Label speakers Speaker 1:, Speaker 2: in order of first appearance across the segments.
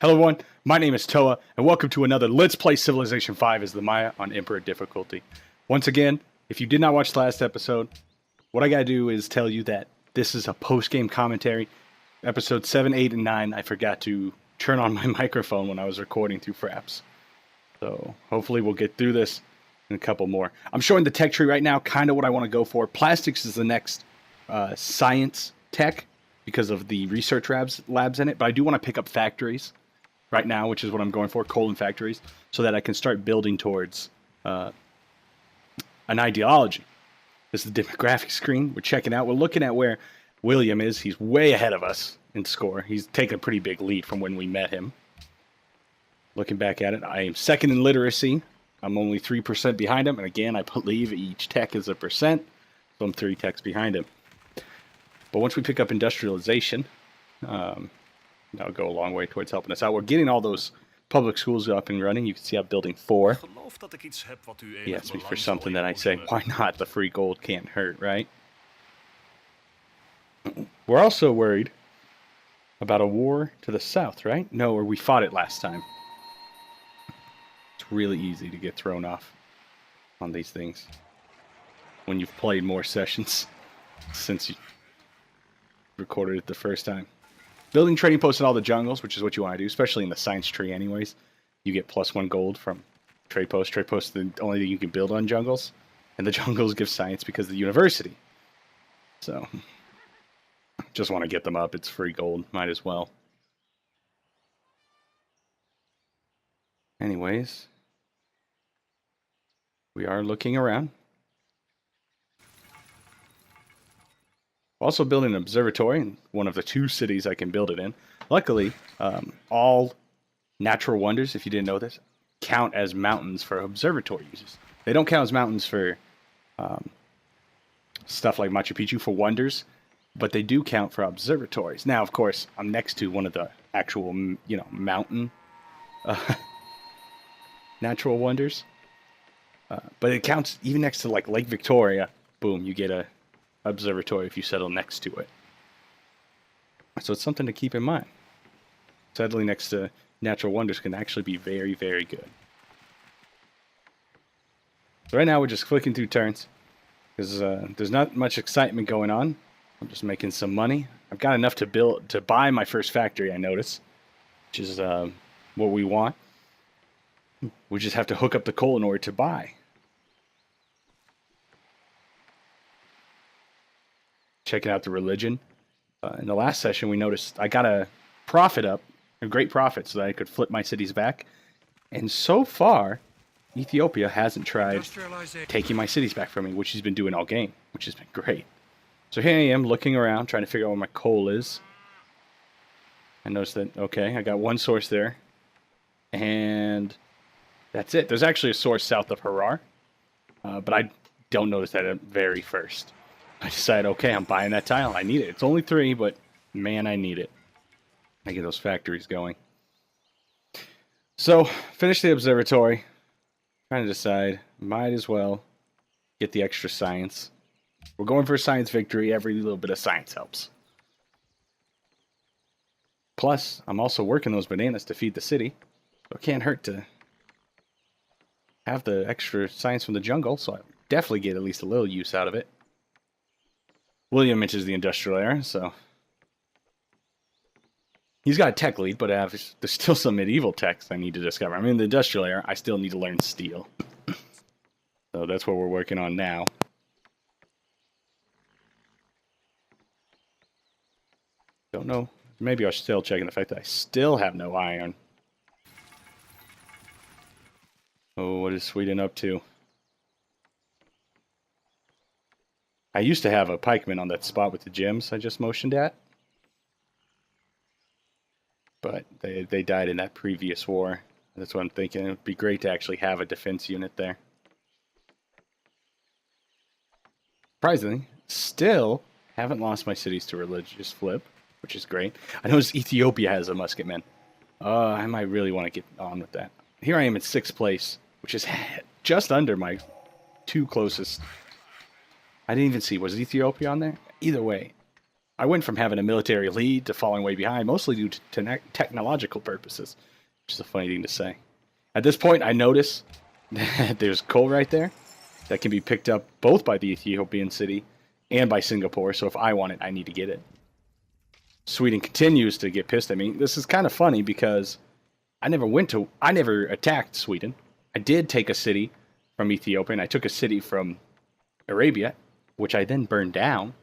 Speaker 1: Hello everyone, my name is Toa, and welcome to another Let's Play Civilization 5 as the Maya on Emperor difficulty. Once again, if you did not watch the last episode, what I gotta do is tell you that this is a post-game commentary. Episode 7, 8, and 9, I forgot to turn on my microphone when I was recording through Fraps. So, hopefully we'll get through this and a couple more. I'm showing the tech tree right now, kind of what I want to go for. Plastics is the next science tech because of the research labs in it, but I do want to pick up factories right now, which is what I'm going for, coal and factories, so that I can start building towards an ideology. This is the demographic screen. We're checking out. We're looking at where William is. He's way ahead of us in score. He's taken a pretty big lead from when we met him. Looking back at it, I am second in literacy. I'm only 3% behind him, and again, I believe each tech is a percent, so I'm 3 techs behind him. But once we pick up industrialization, that'll go a long way towards helping us out. We're getting all those public schools up and running. You can see I'm building 4. He asked me for something that I say, why not? The free gold can't hurt, right? We're also worried about a war to the south, right? No, or we fought it last time. It's really easy to get thrown off on these things when you've played more sessions since you recorded it the first time. Building trading posts in all the jungles, which is what you want to do, especially in the science tree anyways. You get +1 gold from trade posts. Trade posts are the only thing you can build on jungles. And the jungles give science because of the university. So, just want to get them up. It's free gold. Might as well. Anyways, we are looking around. Also building an observatory in one of the 2 cities I can build it in. Luckily, all natural wonders, if you didn't know this, count as mountains for observatory users. They don't count as mountains for stuff like Machu Picchu for wonders, but they do count for observatories. Now, of course, I'm next to one of the actual, mountain natural wonders. But it counts even next to like Lake Victoria. Boom, you get a observatory if you settle next to it. So it's something to keep in mind. Settling next to natural wonders can actually be very, very good. So right now we're just clicking through turns because there's not much excitement going on. I'm just making some money. I've got enough to buy my first factory, I notice, which is what we want. We just have to hook up the coal in order to buy. Checking out the religion. In the last session, we noticed I got a profit up, a great profit, so that I could flip my cities back. And so far, Ethiopia hasn't tried taking my cities back from me, which he's been doing all game, which has been great. So here I am looking around, trying to figure out where my coal is. I noticed that, okay, I got 1 source there. And that's it. There's actually a source south of Harar, but I don't notice that at very first. I decided, okay, I'm buying that tile. I need it. It's only 3, but man, I need it. I get those factories going. So, finish the observatory. Trying to decide, might as well get the extra science. We're going for a science victory. Every little bit of science helps. Plus, I'm also working those bananas to feed the city. So it can't hurt to have the extra science from the jungle, so I definitely get at least a little use out of it. William mentions the industrial era, so he's got a tech lead, but there's still some medieval techs I need to discover. I mean, the industrial era, I still need to learn steel. So that's what we're working on now. Don't know. Maybe I should still check the fact that I still have no iron. Oh, what is Sweden up to? I used to have a pikeman on that spot with the gems I just motioned at. But they died in that previous war. That's what I'm thinking. It would be great to actually have a defense unit there. Surprisingly, still haven't lost my cities to religious flip, which is great. I noticed Ethiopia has a musketman. I might really want to get on with that. Here I am in 6th place, which is just under my 2 closest. I didn't even see. Was Ethiopia on there? Either way, I went from having a military lead to falling way behind, mostly due to technological purposes, which is a funny thing to say. At this point, I notice that there's coal right there that can be picked up both by the Ethiopian city and by Singapore, so if I want it, I need to get it. Sweden continues to get pissed at me. This is kind of funny because I never attacked Sweden. I did take a city from Ethiopia, and I took a city from Arabia, which I then burned down.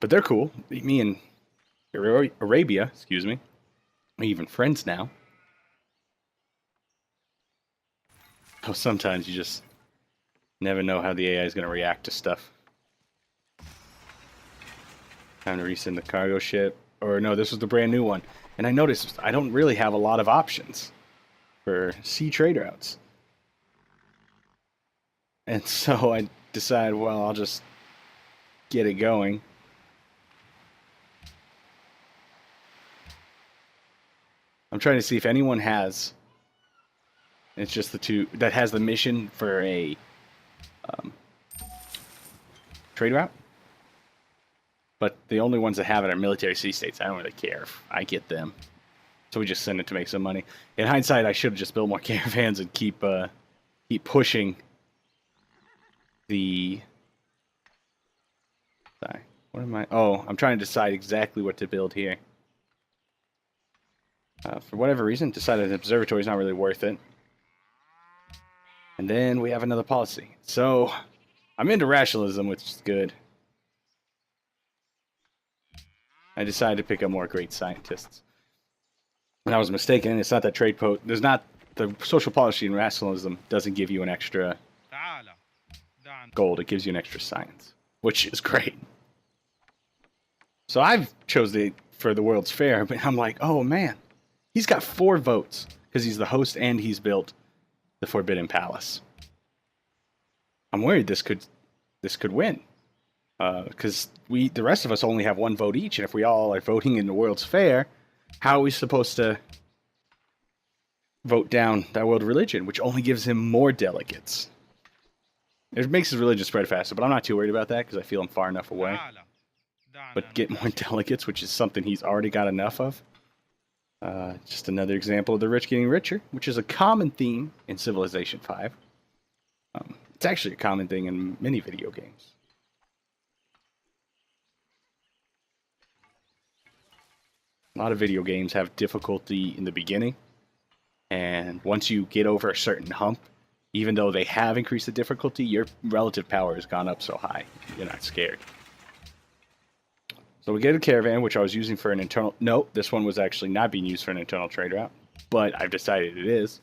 Speaker 1: But they're cool. Me and Arabia, excuse me, are even friends now. Oh, sometimes you just never know how the AI is going to react to stuff. Time to resend the cargo ship. Or no, this was the brand new one. And I noticed I don't really have a lot of options for sea trade routes. And so I decided, well, I'll just get it going. I'm trying to see if anyone has. It's just the two that has the mission for a trade route. But the only ones that have it are military city-states. I don't really care if I get them. So we just send it to make some money. In hindsight, I should have just built more caravans and keep pushing the... Sorry. What am I... Oh, I'm trying to decide exactly what to build here. For whatever reason, decided an observatory is not really worth it. And then we have another policy. So, I'm into rationalism, which is good. I decided to pick up more great scientists. And I was mistaken. It's not that the social policy in rationalism doesn't give you an extra gold. It gives you an extra science, which is great. So I've chosen for the World's Fair, but I'm like, oh man, he's got 4 votes because he's the host and he's built the Forbidden Palace. I'm worried this could win. Because the rest of us only have 1 vote each, and if we all are voting in the World's Fair, how are we supposed to vote down that world religion, which only gives him more delegates? It makes his religion spread faster, but I'm not too worried about that because I feel I'm far enough away. But get more delegates, which is something he's already got enough of. Just another example of the rich getting richer, which is a common theme in Civilization 5. It's actually a common thing in many video games. A lot of video games have difficulty in the beginning, and once you get over a certain hump, even though they have increased the difficulty, your relative power has gone up so high, you're not scared. So we get a caravan, which I was using for an internal... No, this one was actually not being used for an internal trade route, but I've decided it is,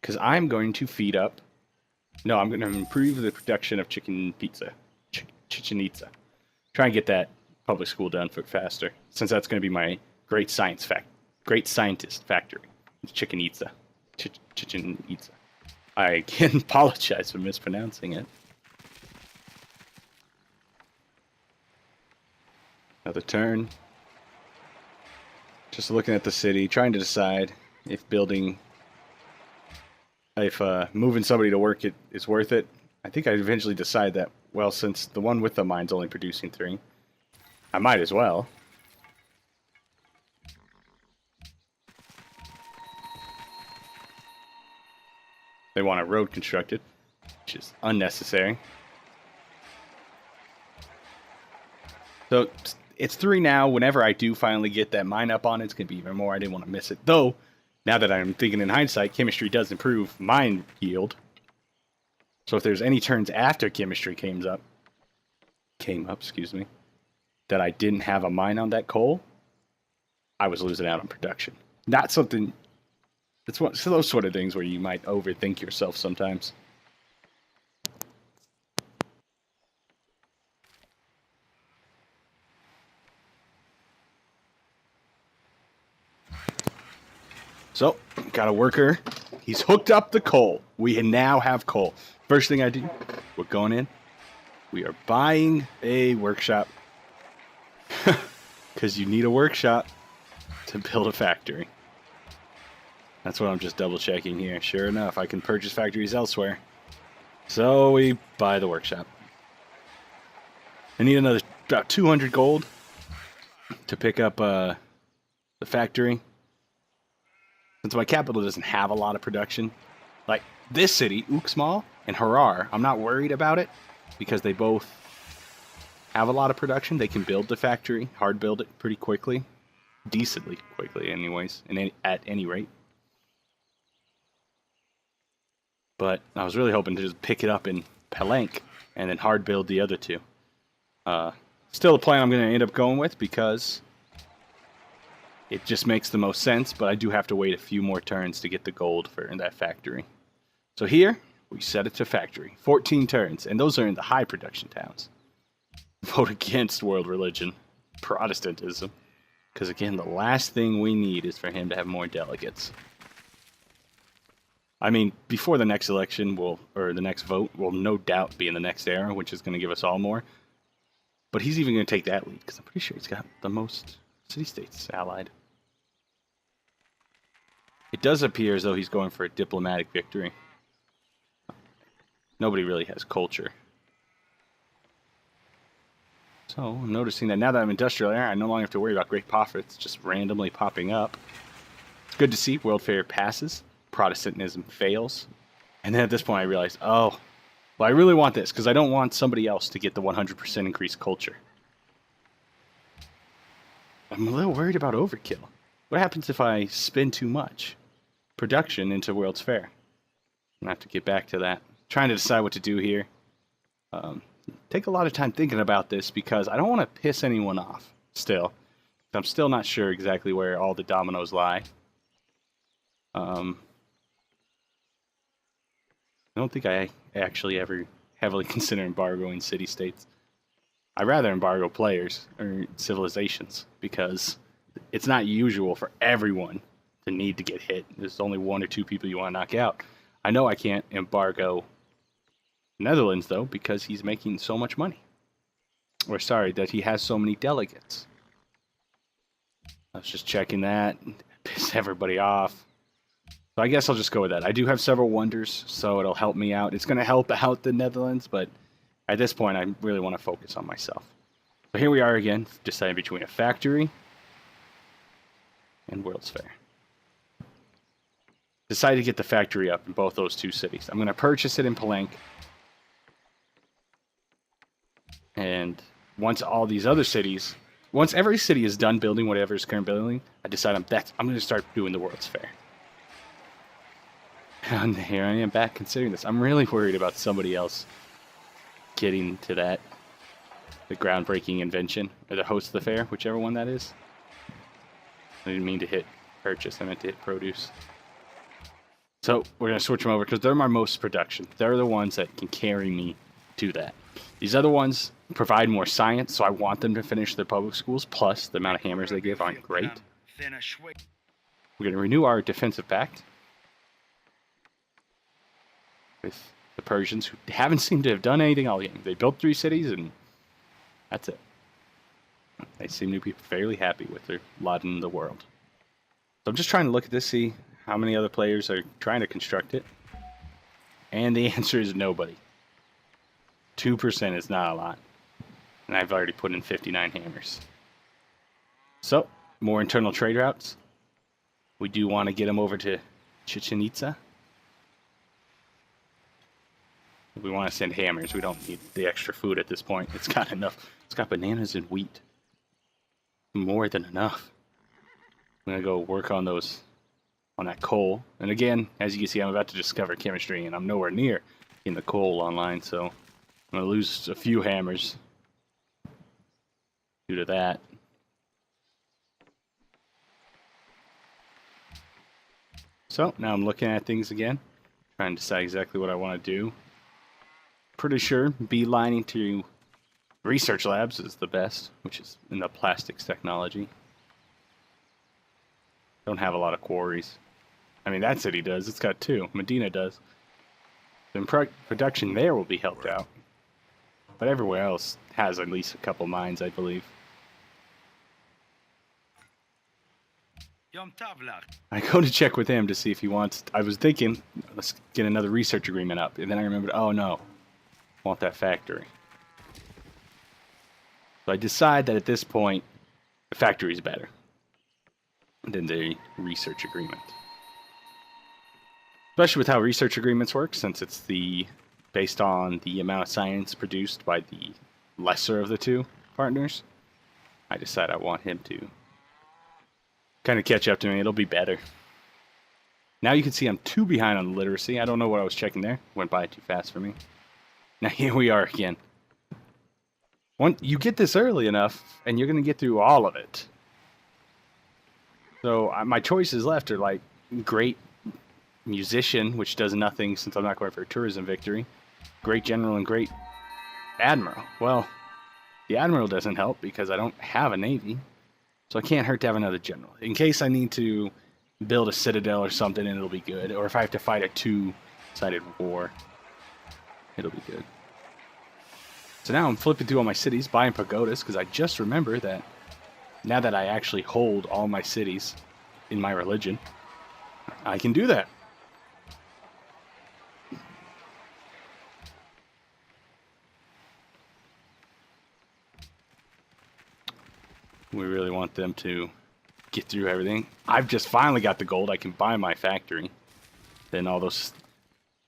Speaker 1: because I'm going to feed up... No, I'm going to improve the production of chicken pizza. Chichen Itza. Try and get that public school done faster, since that's going to be my... Great scientist factory. Chichen Itza. Chichen Itza. I can apologize for mispronouncing it. Another turn. Just looking at the city, trying to decide if moving somebody to work it is worth it. I think I eventually decide that, well, since the one with the mine's only producing 3, I might as well. They want a road constructed, which is unnecessary. So it's 3 now. Whenever I do finally get that mine up on it, it's going to be even more. I didn't want to miss it. Though, now that I'm thinking in hindsight, chemistry does improve mine yield. So if there's any turns after chemistry came up, that I didn't have a mine on that coal, I was losing out on production. Not something... It's those sort of things where you might overthink yourself sometimes. So, got a worker. He's hooked up the coal. We now have coal. First thing I do, we're going in. We are buying a workshop. Because you need a workshop to build a factory. That's what I'm just double checking here. Sure enough, I can purchase factories elsewhere. So we buy the workshop. I need another about 200 gold to pick up the factory. Since my capital doesn't have a lot of production, like this city, Uxmal and Harar, I'm not worried about it because they both have a lot of production. They can build the factory, hard build it pretty quickly, decently quickly anyways, at any rate. But I was really hoping to just pick it up in Palenque and then hard build the other two. Still a plan I'm going to end up going with because it just makes the most sense, but I do have to wait a few more turns to get the gold for that factory. So here, we set it to factory. 14 turns, and those are in the high production towns. Vote against world religion, Protestantism, because again, the last thing we need is for him to have more delegates. I mean, before the next election, or the next vote, will no doubt be in the next era, which is going to give us all more. But he's even going to take that lead, because I'm pretty sure he's got the most city-states allied. It does appear as though he's going for a diplomatic victory. Nobody really has culture. So, I'm noticing that now that I'm industrial era, I no longer have to worry about great profits just randomly popping up. It's good to see World Fair passes, Protestantism fails, and then at this point I realized, oh, well, I really want this, because I don't want somebody else to get the 100% increased culture. I'm a little worried about overkill. What happens if I spend too much production into World's Fair? I'm going to have to get back to that. Trying to decide what to do here. Take a lot of time thinking about this, because I don't want to piss anyone off, still. I'm still not sure exactly where all the dominoes lie. I don't think I actually ever heavily consider embargoing city-states. I'd rather embargo players or civilizations, because it's not usual for everyone to need to get hit. There's only one or two people you want to knock out. I know I can't embargo Netherlands, though, because he's making so much money. Or sorry, that he has so many delegates. I was just checking that. Piss everybody off. So I guess I'll just go with that. I do have several wonders, so it'll help me out. It's going to help out the Netherlands, but at this point, I really want to focus on myself. So here we are again, deciding between a factory and World's Fair. Decided to get the factory up in both those two cities. I'm going to purchase it in Palenque. And once all these other cities, once every city is done building whatever is current building, I decide I'm going to start doing the World's Fair. And here I am back considering this. I'm really worried about somebody else getting to that, the groundbreaking invention, or the host of the fair, whichever one that is. I didn't mean to hit purchase, I meant to hit produce. So we're going to switch them over because they're my most production. They're the ones that can carry me to that. These other ones provide more science, so I want them to finish their public schools, plus the amount of hammers they give aren't great. We're going to renew our defensive pact with the Persians, who haven't seemed to have done anything all game. They built 3 cities, and that's it. They seem to be fairly happy with their lot in the world. So I'm just trying to look at this, see how many other players are trying to construct it. And the answer is nobody. 2% is not a lot. And I've already put in 59 hammers. So, more internal trade routes. We do want to get them over to Chichen Itza. We want to send hammers. We don't need the extra food at this point. It's got enough. It's got bananas and wheat. More than enough. I'm going to go work on those, on that coal. And again, as you can see, I'm about to discover chemistry, and I'm nowhere near in the coal online, so I'm going to lose a few hammers due to that. So, now I'm looking at things again, trying to decide exactly what I want to do. Pretty sure beelining to research labs is the best, which is in the plastics technology. Don't have a lot of quarries. I mean, that city does. It's got 2. Medina does. The production there will be helped out. But everywhere else has at least a couple mines, I believe. I go to check with him to see if he wants... I was thinking, let's get another research agreement up. And then I remembered, oh no, I want that factory. So I decide that at this point, the factory is better than the research agreement. Especially with how research agreements work, since it's based on the amount of science produced by the lesser of the two partners. I decide I want him to kind of catch up to me. It'll be better. Now you can see I'm 2 behind on literacy. I don't know what I was checking there. Went by too fast for me. Now here we are again. You get this early enough, and you're going to get through all of it. So my choices left are like great musician, which does nothing since I'm not going for a tourism victory. Great general and great admiral. Well, the admiral doesn't help because I don't have a navy. So I can't hurt to have another general. In case I need to build a citadel or something, and it'll be good. Or if I have to fight a 2-sided war, it'll be good. So now I'm flipping through all my cities, buying pagodas, because I just remember that now that I actually hold all my cities in my religion, I can do that. We really want them to get through everything. I've just finally got the gold. I can buy my factory. Then all those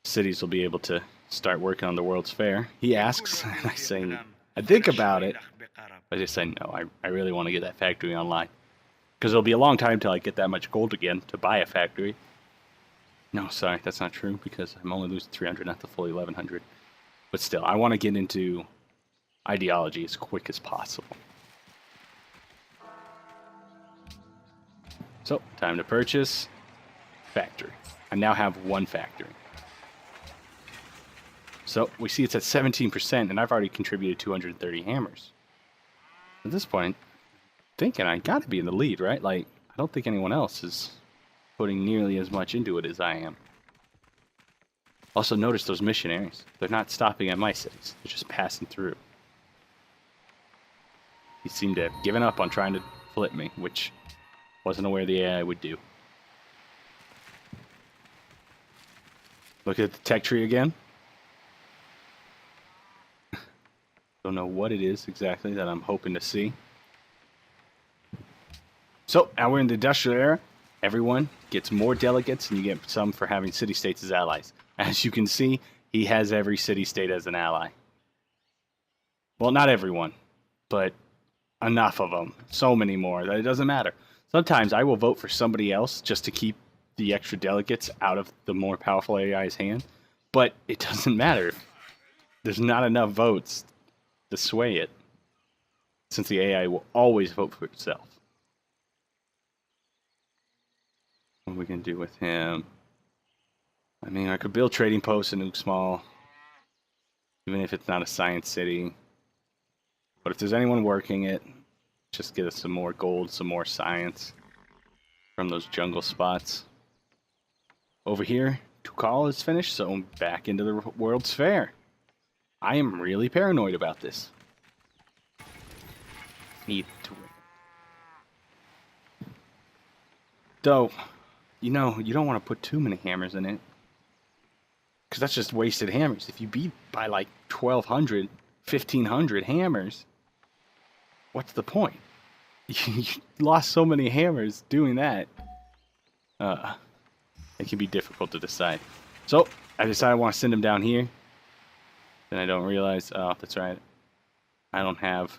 Speaker 1: cities will be able to start working on the World's Fair. He asks, and I say, I think about it. I just say, no, I really want to get that factory online. Because it'll be a long time till I get that much gold again to buy a factory. No, sorry, that's not true, because I'm only losing 300, not the full 1100. But still, I want to get into ideology as quick as possible. So, time to purchase factory. I now have 1 factory. So, we see it's at 17%, and I've already contributed 230 hammers. At this point, I'm thinking I gotta be in the lead, right? Like, I don't think anyone else is putting nearly as much into it as I am. Also, notice those missionaries. They're not stopping at my cities. They're just passing through. He seemed to have given up on trying to flip me, which wasn't aware the AI would do. Look at the tech tree again. Don't know what it is exactly that I'm hoping to see. So, now we're in the industrial era. Everyone gets more delegates, and you get some for having city-states as allies. As you can see, he has every city-state as an ally. Well, not everyone, but enough of them. So many more that it doesn't matter. Sometimes I will vote for somebody else just to keep the extra delegates out of the more powerful AI's hand, but it doesn't matter. There's not enough votes to sway it, since the AI will always vote for itself. What are we going to do with him? I mean, I could build trading posts in Uxmal, even if it's not a science city. But if there's anyone working it, just get us some more gold, some more science from those jungle spots. Over here, Tukal is finished, so I'm back into the World's Fair. I am really paranoid about this. Need to win. Though, you know, you don't want to put too many hammers in it, because that's just wasted hammers. If you beat by like 1,200, 1,500 hammers, what's the point? You lost so many hammers doing that. It can be difficult to decide. So, I decide I want to send him down here. Then I don't realize, oh, that's right. I don't have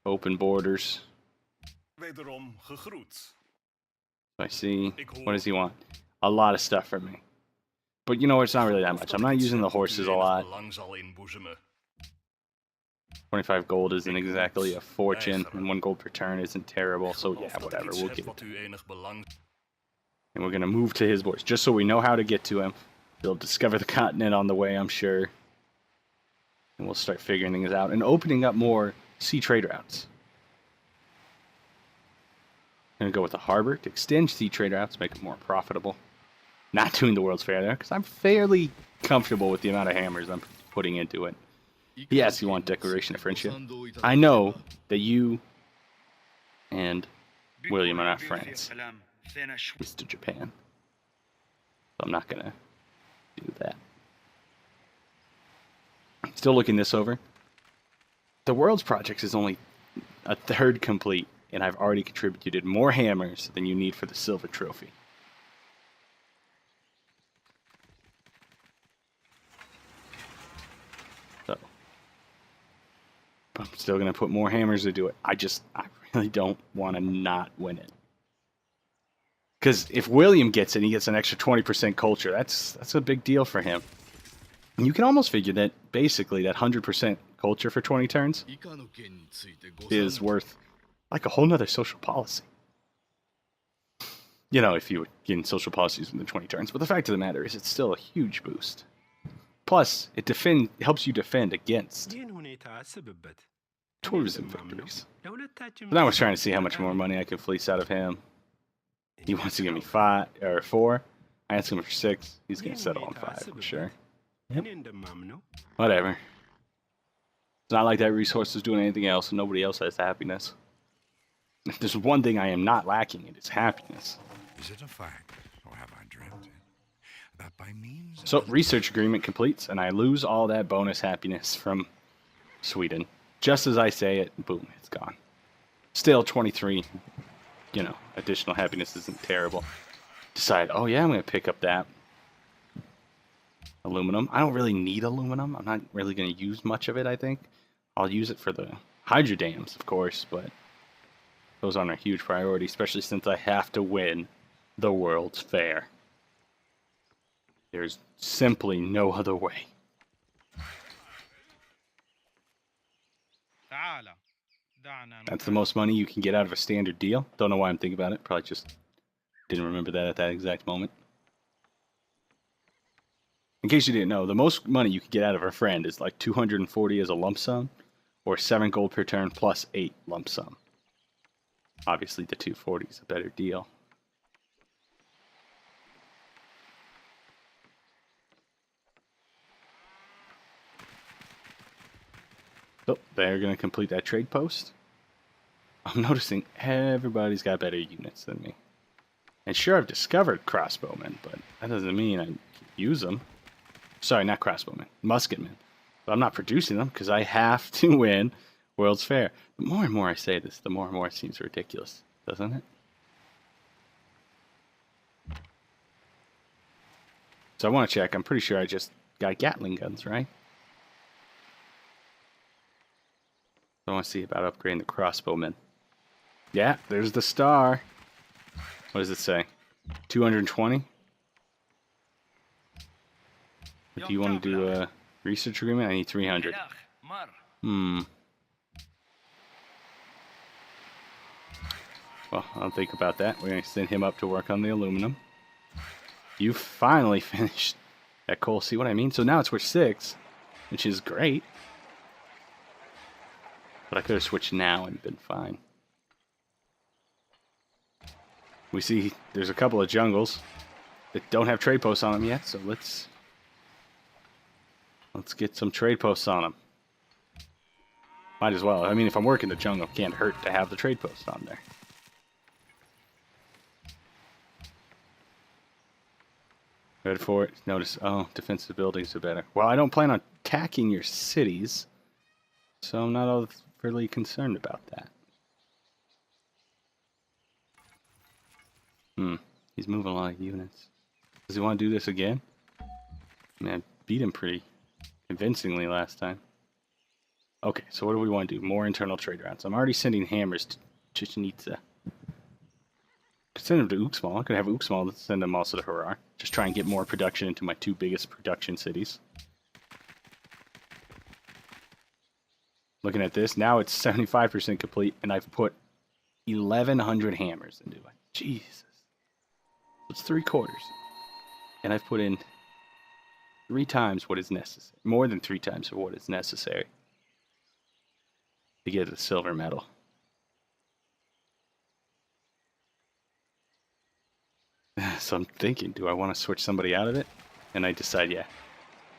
Speaker 1: open borders. So I see, what does he want? A lot of stuff from me. But you know, it's not really that much. I'm not using the horses a lot. 25 gold isn't exactly a fortune, and 1 gold per turn isn't terrible, so yeah, whatever, we'll get it. And we're going to move to his borders, just so we know how to get to him. He'll discover the continent on the way, I'm sure. And we'll start figuring things out, and opening up more sea trade routes. I'm going to go with the harbor to extend sea trade routes, make it more profitable. Not doing the World's Fair there, because I'm fairly comfortable with the amount of hammers I'm putting into it. Yes, you want Declaration of Friendship. I know that you and William are not friends. Mr. Japan. So I'm not going to do that. Still looking this over. the Worlds Project is only a third complete, and I've already contributed more hammers than you need for the silver trophy. So, I'm still going to put more hammers to do it. I really don't want to not win it. Because if William gets it, he gets an extra 20% culture. That's a big deal for him. And you can almost figure that basically that 100% culture for 20 turns is worth like a whole nother social policy. You know, if you would gain social policies within 20 turns. But the fact of the matter is, it's still a huge boost. Plus, it helps you defend against tourism victories. So now we're trying to see how much more money I can fleece out of him. He wants to give me 5 or 4. I asked him for 6. He's going to settle on 5 for sure. Yep. Whatever. It's not like that resource is doing anything else, and nobody else has happiness. If there's one thing I am not lacking, it is happiness.
Speaker 2: Is it a fact, or have I dreamt it? That by means
Speaker 1: so research agreement completes, and I lose all that bonus happiness from Sweden. Just as I say it, boom, it's gone. Still 23, additional happiness isn't terrible. Decide, oh yeah, I'm going to pick up that aluminum. I don't really need aluminum. I'm not really going to use much of it, I think. I'll use it for the hydro dams, of course, but those aren't a huge priority, especially since I have to win the World's Fair. There's simply no other way. That's the most money you can get out of a standard deal. Don't know why I'm thinking about it. Probably just didn't remember that at that exact moment. In case you didn't know, the most money you can get out of a friend is like 240 as a lump sum, or 7 gold per turn plus 8 lump sum. Obviously, the 240 is a better deal. So, they're going to complete that trade post. I'm noticing everybody's got better units than me. And sure, I've discovered crossbowmen, but that doesn't mean I can use them. Sorry, not crossbowmen, musketmen. But I'm not producing them because I have to win World's Fair. The more and more I say this, the more and more it seems ridiculous, doesn't it? So I want to check. I'm pretty sure I just got Gatling guns, right? I want to see about upgrading the crossbowmen. Yeah, there's the star. What does it say? 220? Do you want to do a research agreement? I need 300. Well, I'll think about that. We're going to send him up to work on the aluminum. You finally finished that coal. See what I mean? So now it's worth 6, which is great. But I could have switched now and been fine. We see there's a couple of jungles that don't have trade posts on them yet, so let's get some trade posts on them. Might as well. I mean, if I'm working the jungle, it can't hurt to have the trade posts on there. Ready for it. Notice, oh, defensive buildings are better. Well, I don't plan on attacking your cities, so I'm not overly concerned about that. He's moving a lot of units. Does he want to do this again? I mean, I beat him pretty convincingly last time. Okay, so what do we want to do? More internal trade routes. I'm already sending hammers to Chichen Itza. Could send them to Uxmal. I could have Uxmal send them also to Harar. Just try and get more production into my 2 biggest production cities. Looking at this, now it's 75% complete, and I've put 1,100 hammers into it. Jesus. It's 3/4. And I've put in 3 times what is necessary. More than 3 times what is necessary to get the silver medal. So I'm thinking, do I want to switch somebody out of it? And I decide, yeah.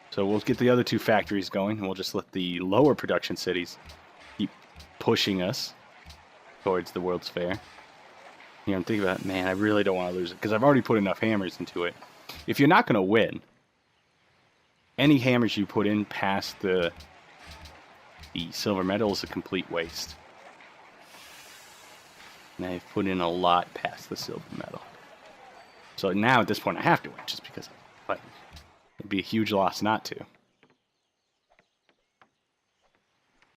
Speaker 1: So we'll get the other 2 factories going, and we'll just let the lower production cities keep pushing us towards the World's Fair. Here, I'm thinking about, man, I really don't want to lose it, because I've already put enough hammers into it. If you're not going to win, any hammers you put in past the The silver medal is a complete waste. And I've put in a lot past the silver medal. So now at this point I have to win, just because but it'd be a huge loss not to.